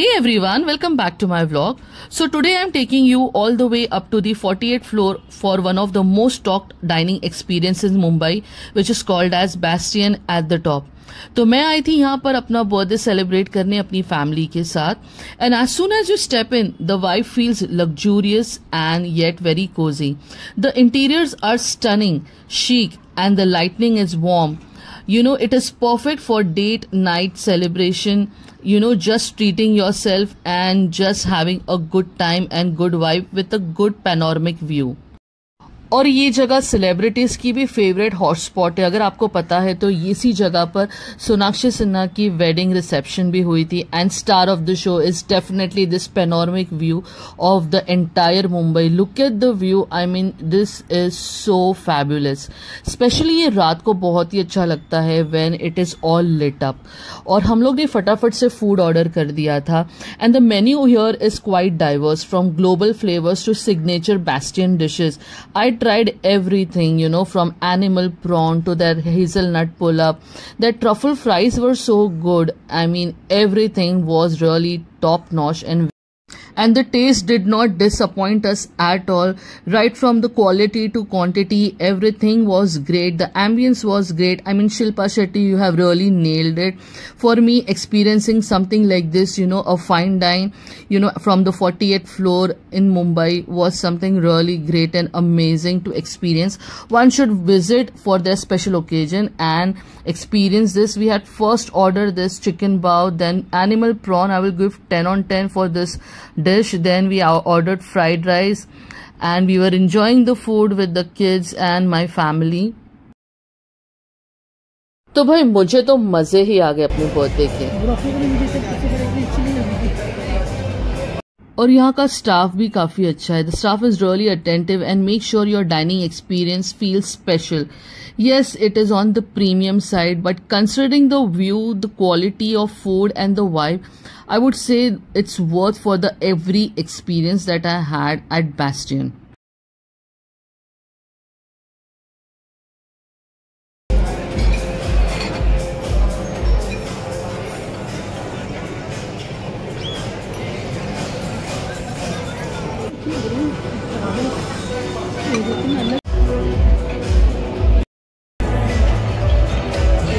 Hey everyone, welcome back to my vlog. So today I'm taking you all the way up to the 48th floor for one of the most talked dining experiences in Mumbai, which is called as Bastion at the Top. तो मैं आई थी यहाँ पर अपना birthday celebrate करने अपनी family के साथ and as soon as you step in the vibe feels luxurious and yet very cosy. The interiors are stunning, chic and the lighting is warm. You know, it is perfect for date night celebration, you know, just treating yourself and just having a good time and good vibe with a good panoramic view. और ये जगह celebrities की भी favourite hotspot है. अगर आपको पता है तो इसी जगह पर सोनाक्षी सिन्हा की वेडिंग रिसेप्शन भी हुई थी and star of the show is definitely this panoramic view of the entire Mumbai. Look at the view, I mean this is so fabulous. Specially ये रात को बहुत ही अच्छा लगता है when it is all lit up. और हम लोग ने फटाफट से फूड ऑर्डर कर दिया था and the menu here is quite diverse from global flavours to signature Bastion dishes. I tried everything, you know, from animal prawn to their hazelnut pull-up. Their truffle fries were so good. I mean, everything was really top-notch and the taste did not disappoint us at all. Right from the quality to quantity, everything was great. The ambience was great. I mean, Shilpa Shetty, you have really nailed it. For me, experiencing something like this, you know, a fine dine, you know, from the 48th floor in Mumbai was something really great and amazing to experience. One should visit for their special occasion and experience this. We had first ordered this chicken bao, then animal prawn. I will give 10 on 10 for this dish. Then we ordered fried rice and we were enjoying the food with the kids and my family. तो भाई मुझे तो मजे ही आ गए अपने birthday के. और यहाँ का स्टाफ भी काफी अच्छा है. The staff is really attentive and make sure your dining experience feel special. Yes, it is on the premium side, but considering the view, the quality of food and the vibe, I would say it's worth for the every experience that I had at Bastion.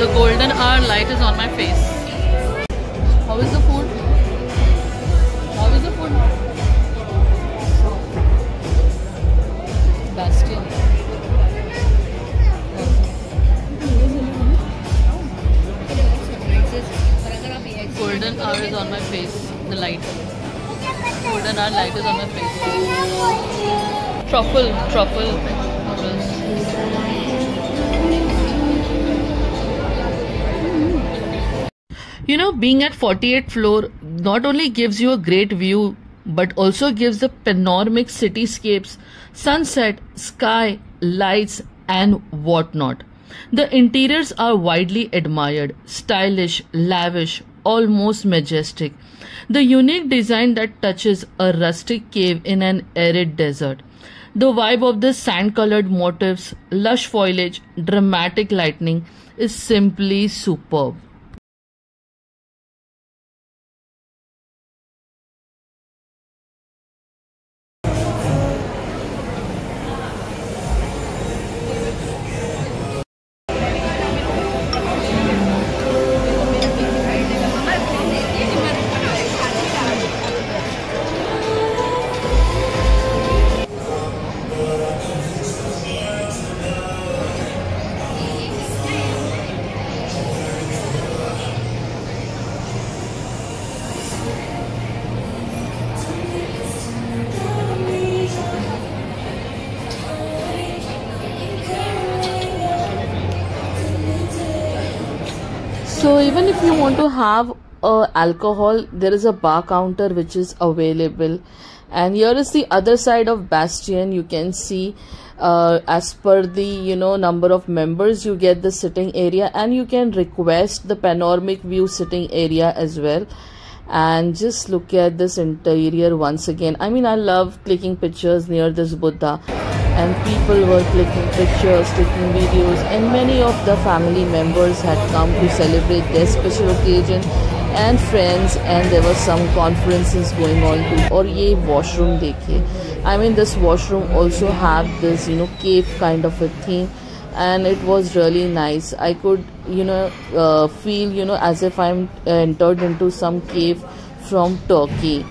The golden hour light is on my face. How is the food? How is the food? Bastion. Golden hour is on my face. The light. Golden hour light is on my face. Truffle noodles. You know, being at 48th floor not only gives you a great view but also gives the panoramic cityscapes, sunset, sky, lights and whatnot. The interiors are widely admired, stylish, lavish, almost majestic. The unique design that touches a rustic cave in an arid desert. The vibe of the sand-colored motifs, lush foliage, dramatic lighting is simply superb. So even if you want to have alcohol, there is a bar counter which is available. And here is the other side of Bastion. You can see as per the, you know, number of members you get the sitting area, and you can request the panoramic view sitting area as well. And just look at this interior once again. I mean, I love clicking pictures near this Buddha. And people were clicking pictures, taking videos, and many of the family members had come to celebrate their special occasion and friends, and there were some conferences going on too. और ये washroom देखिए, I mean this washroom also have this cave kind of a thing, and it was really nice. I could feel as if I'm entered into some cave from Turkey.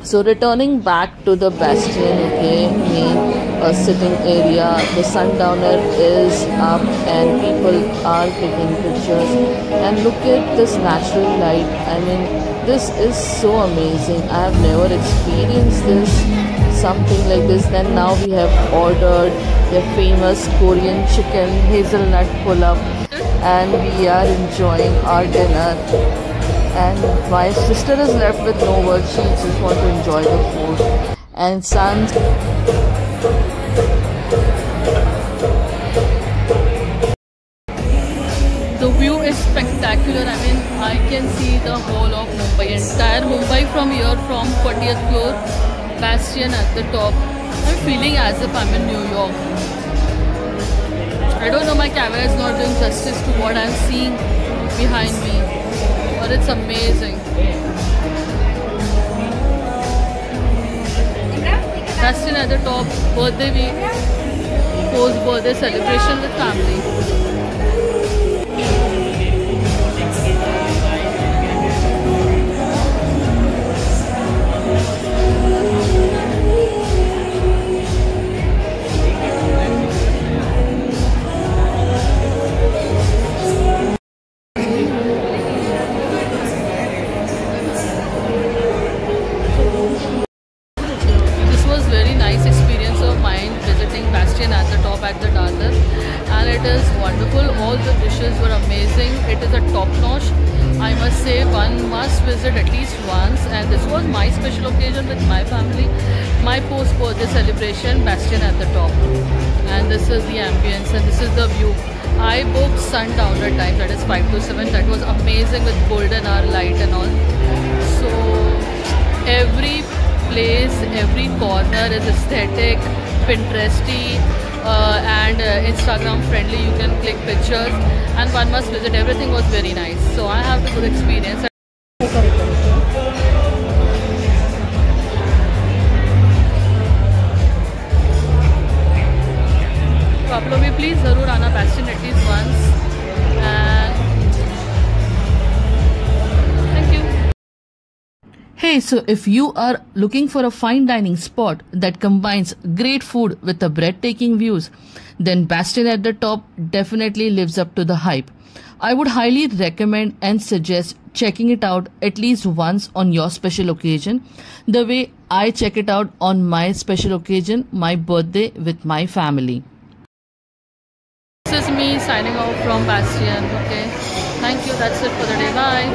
So returning back to the Bastion, okay, main sitting area, the sundowner is up and people are taking pictures, and look at this natural light. I mean, this is so amazing. I have never experienced this, something like this. Then now we have ordered the famous Korean chicken hazelnut pull-up, and we are enjoying our dinner. And my sister is left with no words. She just wants to enjoy the food. And son. The view is spectacular. I mean, I can see the whole of Mumbai, entire Mumbai from here, from 40th floor, Bastion at the top. I'm feeling as if I'm in New York. I don't know, my camera is not doing justice to what I'm seeing behind me. But it's amazing. Bastion at the top, birthday week, post-birthday celebration with family. At the top at the Dadar, and it is wonderful. All the dishes were amazing. It is a top notch. I must say, one must visit at least once, and this was my special occasion with my family, my post-birthday celebration, Bastion at the top. And this is the ambience and this is the view. I booked sundowner time, that is 5 to 7. That was amazing with golden hour light and all. So every place, every corner is aesthetic, Pinteresty, and Instagram friendly. You can click pictures, and one must visit. Everything was very nice, so I have a good experience. तो आप लोग भी please ज़रूर आना Bastion at least once. Hey, so if you are looking for a fine dining spot that combines great food with the breathtaking views, then Bastion at the top definitely lives up to the hype. I would highly recommend and suggest checking it out at least once on your special occasion, the way I check it out on my special occasion, my birthday with my family. This is me signing off from Bastion. Okay, thank you. That's it for the day. Bye.